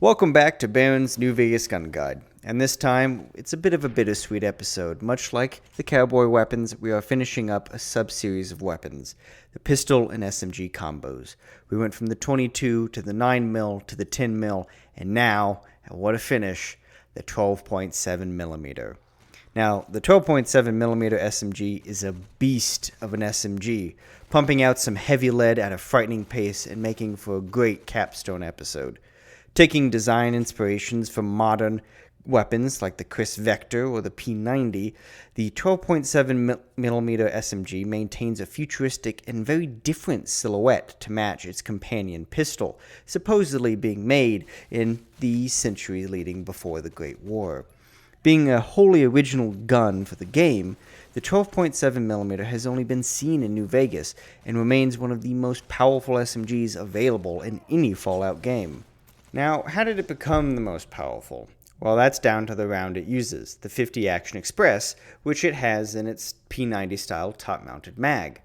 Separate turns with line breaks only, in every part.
Welcome back to Baron's New Vegas Gun Guide, and this time it's a bit of a bittersweet episode. Much like the cowboy weapons, we are finishing up a sub-series of weapons, the pistol and SMG combos. We went from the 22 to the 9mm to the 10mm, and now, and what a finish, the 12.7mm. Now, the 12.7mm SMG is a beast of an SMG, pumping out some heavy lead at a frightening pace and making for a great capstone episode. Taking design inspirations from modern weapons like the KRISS Vestor or the P90, the 12.7mm SMG maintains a futuristic and very different silhouette to match its companion pistol, supposedly being made in the century leading before the Great War. Being a wholly original gun for the game, the 12.7mm has only been seen in New Vegas and remains one of the most powerful SMGs available in any Fallout game. Now, how did it become the most powerful? Well, that's down to the round it uses, the 50 Action Express, which it has in its P90 style top-mounted mag.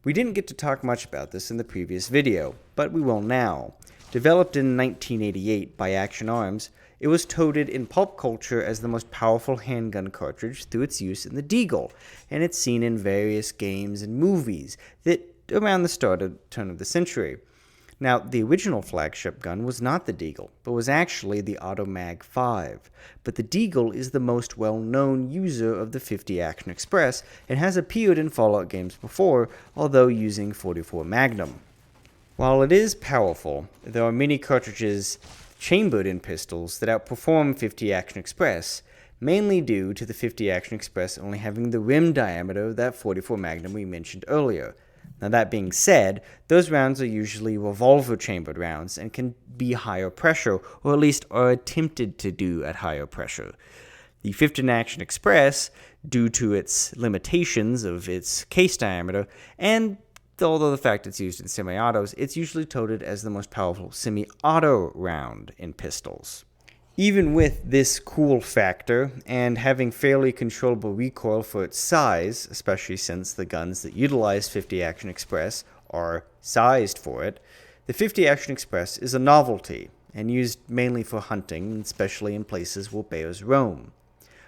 We didn't get to talk much about this in the previous video, but we will now. Developed in 1988 by Action Arms, it was touted in pulp culture as the most powerful handgun cartridge through its use in the Deagle, and it's seen in various games and movies that around the turn of the century. Now, the original flagship gun was not the Deagle, but was actually the Automag 5. But the Deagle is the most well-known user of the 50 Action Express and has appeared in Fallout games before, although using 44 Magnum. While it is powerful, there are many cartridges chambered in pistols that outperform 50 Action Express, mainly due to the 50 Action Express only having the rim diameter of that 44 Magnum we mentioned earlier. Now that being said, those rounds are usually revolver-chambered rounds and can be higher pressure, or at least are attempted to do at higher pressure. The 50 Action Express, due to its limitations of its case diameter, and although the fact it's used in semi-autos, it's usually touted as the most powerful semi-auto round in pistols. Even with this cool factor, and having fairly controllable recoil for its size, especially since the guns that utilize 50 Action Express are sized for it, the 50 Action Express is a novelty, and used mainly for hunting, especially in places where bears roam.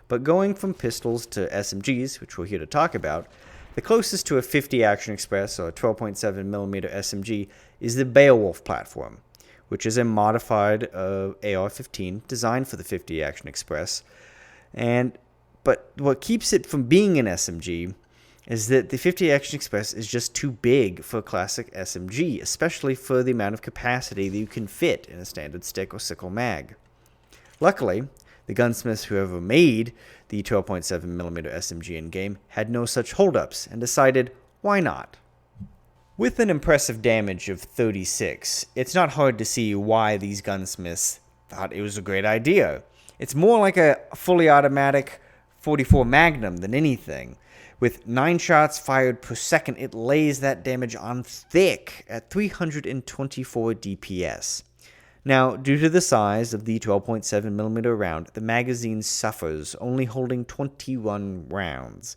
But going from pistols to SMGs, which we're here to talk about, the closest to a 50 Action Express or 12.7mm SMG is the Beowulf platform, which is a modified AR-15 designed for the 50 Action Express. But what keeps it from being an SMG is that the 50 Action Express is just too big for a classic SMG, especially for the amount of capacity that you can fit in a standard stick or sickle mag. Luckily, the gunsmiths who ever made the 12.7mm SMG in-game had no such holdups and decided, why not? With an impressive damage of 36, it's not hard to see why these gunsmiths thought it was a great idea. It's more like a fully automatic 44 Magnum than anything. With 9 shots fired per second, it lays that damage on thick at 324 DPS. Now, due to the size of the 12.7mm round, the magazine suffers, only holding 21 rounds.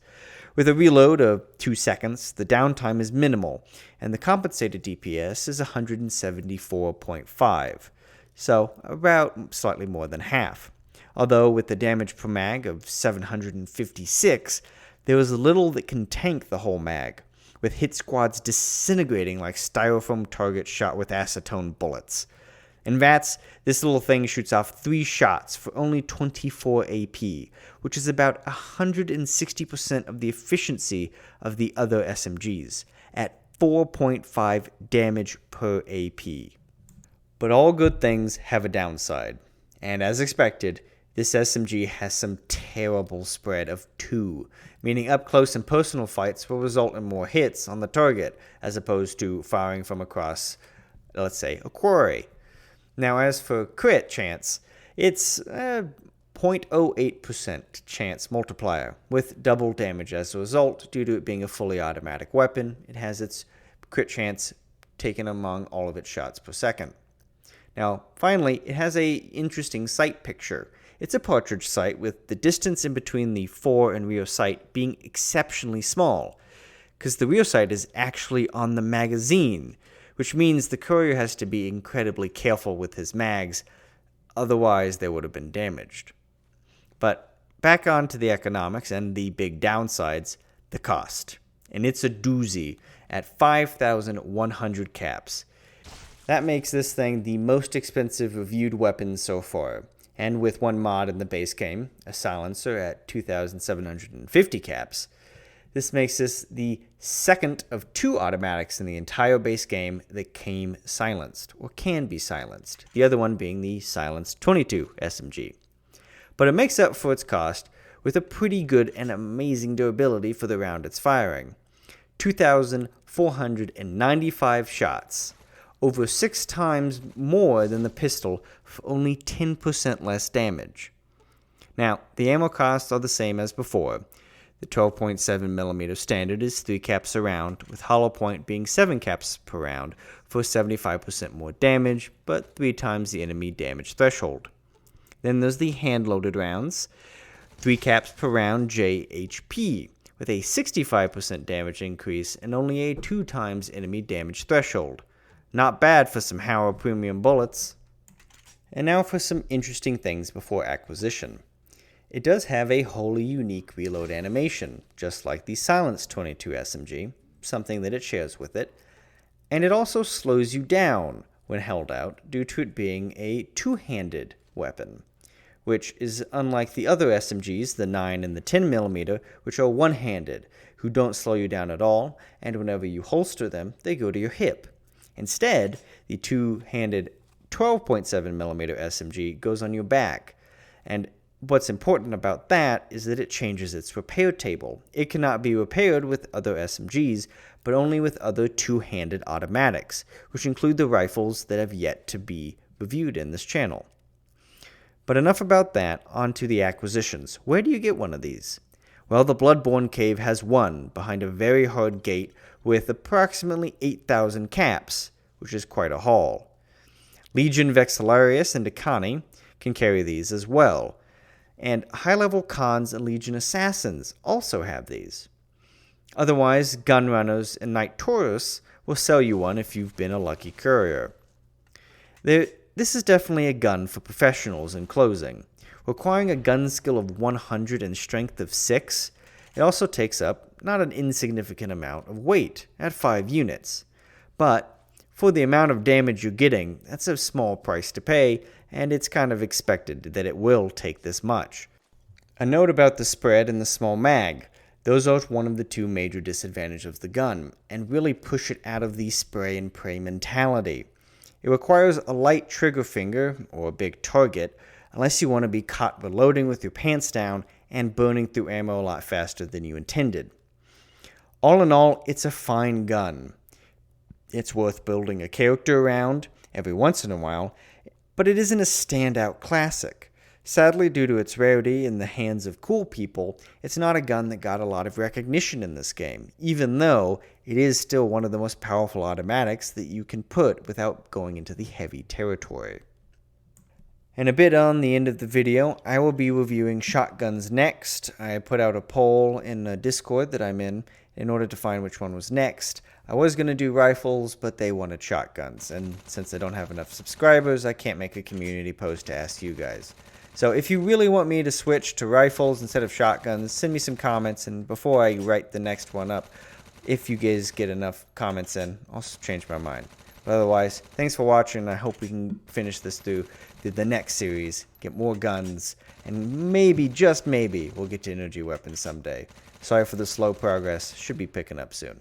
With a reload of 2 seconds, the downtime is minimal, and the compensated DPS is 174.5, so about slightly more than half. Although with the damage per mag of 756, there is little that can tank the whole mag, with hit squads disintegrating like styrofoam targets shot with acetone bullets. In VATS, this little thing shoots off 3 shots for only 24 AP, which is about 160% of the efficiency of the other SMGs, at 4.5 damage per AP. But all good things have a downside, and as expected, this SMG has some terrible spread of 2, meaning up close and personal fights will result in more hits on the target, as opposed to firing from across, let's say, a quarry. Now, as for crit chance, it's a 0.08% chance multiplier, with double damage as a result. Due to it being a fully automatic weapon, it has its crit chance taken among all of its shots per second. Now, finally, it has a interesting sight picture. It's a partridge sight with the distance in between the fore and rear sight being exceptionally small, because the rear sight is actually on the magazine, which means the courier has to be incredibly careful with his mags, otherwise they would have been damaged. But back on to the economics and the big downsides, the cost. And it's a doozy at 5,100 caps. That makes this thing the most expensive reviewed weapon so far. And with one mod in the base game, a silencer at 2,750 caps, this makes this the second of 2 automatics in the entire base game that came silenced, or can be silenced, the other one being the silenced 22 SMG. But it makes up for its cost with a pretty good and amazing durability for the round it's firing. 2,495 shots, over 6 times more than the pistol for only 10% less damage. Now, the ammo costs are the same as before. The 12.7mm standard is 3 caps a round, with hollow point being 7 caps per round for 75% more damage, but 3 times the enemy damage threshold. Then there's the hand-loaded rounds, 3 caps per round JHP, with a 65% damage increase and only a 2 times enemy damage threshold. Not bad for some Hauer premium bullets. And now for some interesting things before acquisition. It does have a wholly unique reload animation, just like the silenced 22 SMG, something that it shares with it, and it also slows you down when held out due to it being a two-handed weapon, which is unlike the other SMGs, the 9 and the 10mm, which are one-handed, who don't slow you down at all, and whenever you holster them, they go to your hip. Instead, the two-handed 12.7mm SMG goes on your back, and what's important about that is that it changes its repair table. It cannot be repaired with other SMGs, but only with other two-handed automatics, which include the rifles that have yet to be reviewed in this channel. But enough about that, on to the acquisitions. Where do you get one of these? Well, the Bloodborne Cave has one behind a very hard gate with approximately 8,000 caps, which is quite a haul. Legion Vexillarius and Decani can carry these as well, and high-level Khans and Legion Assassins also have these. Otherwise, Gunrunners and Knight Taurus will sell you one if you've been a lucky courier. This is definitely a gun for professionals in closing. Requiring a gun skill of 100 and strength of 6, it also takes up not an insignificant amount of weight at 5 units. But for the amount of damage you're getting, that's a small price to pay, and it's kind of expected that it will take this much. A note about the spread and the small mag. Those are one of the 2 major disadvantages of the gun, and really push it out of the spray and pray mentality. It requires a light trigger finger, or a big target, unless you want to be caught reloading with your pants down and burning through ammo a lot faster than you intended. All in all, it's a fine gun. It's worth building a character around every once in a while, but it isn't a standout classic. Sadly, due to its rarity in the hands of cool people, it's not a gun that got a lot of recognition in this game, even though it is still one of the most powerful automatics that you can put without going into the heavy territory. And a bit on the end of the video, I will be reviewing shotguns next. I put out a poll in a Discord that I'm in order to find which one was next. I was going to do rifles, but they wanted shotguns, and since I don't have enough subscribers, I can't make a community post to ask you guys. So if you really want me to switch to rifles instead of shotguns, send me some comments, and before I write the next one up, if you guys get enough comments in, I'll change my mind. But otherwise, thanks for watching. I hope we can finish this through the next series, get more guns, and maybe, just maybe, we'll get to energy weapons someday. Sorry for the slow progress. Should be picking up soon.